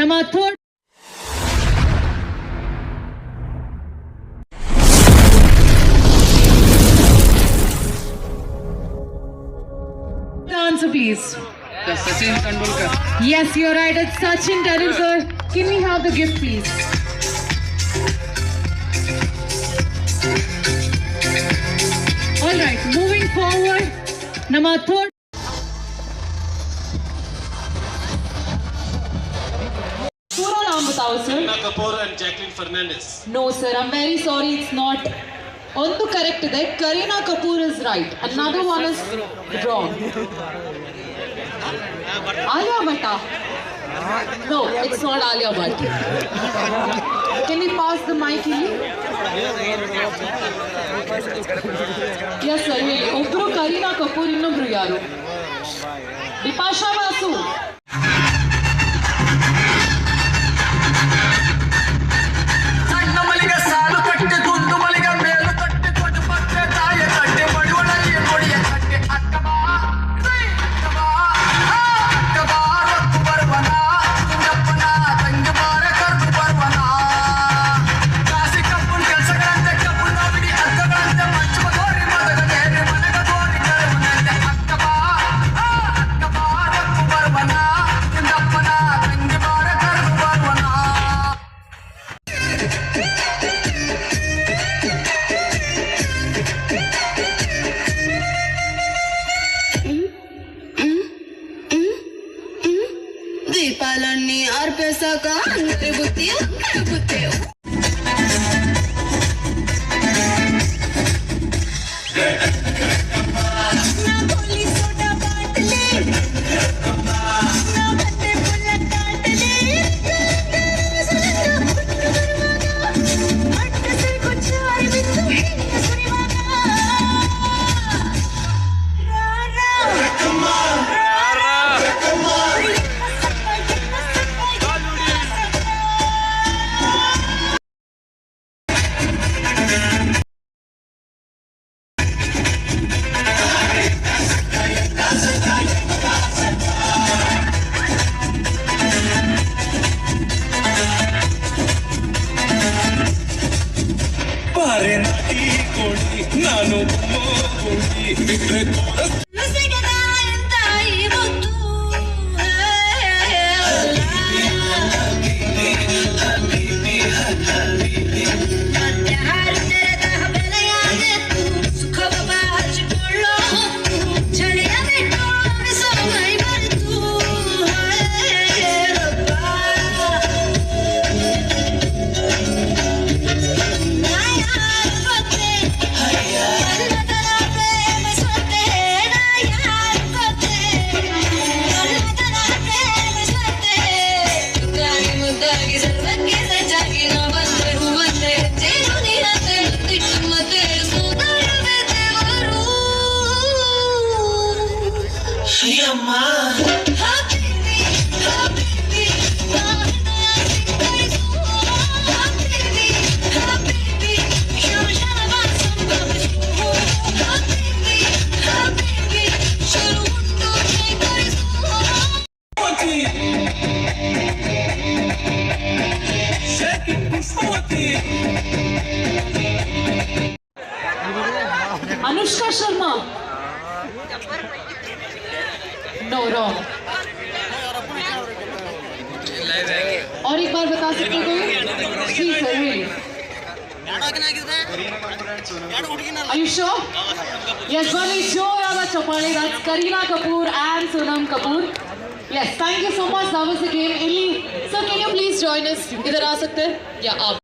ನಮ್ಮ third answer please. Sachin Tendulkar. Yes, you're right. It's Sachin Tendulkar. Can we have the gift, please? All right, moving forward. Nama third. Pura naam batao, sir. Kareena Kapoor and Jacqueline Fernandez. No, sir. I'm very sorry. It's not. One correct ಇದೆ. Kareena Kapoor is right. Another one is wrong. Alia Bhatt. No, it's not Alia Bhatt. Can we pass the mic here? Yes, sir. ಒಬ್ರು ಕರೀನಾ ಕಪೂರ್, ಇನ್ನೊಬ್ರು ಯಾರು? Bipasha boss. దీపాలన్నీ ఆర్పేశాక అందరి బుద్ధి ఒక్కడి బుద్ధి ನಾನು ಬಿಟ್ರೆ अनुष्का शर्मा. No, wrong. और एक बार बता सकते हो कोई? जी sir, really. Are you sure? Yes, one is sure about Chapali. That's Kareena Kapoor and Sonam Kapoor. Yes, thank you so much. That was the game. Illy, sir, can you please join us? इधर आ सकते हैं? या आप?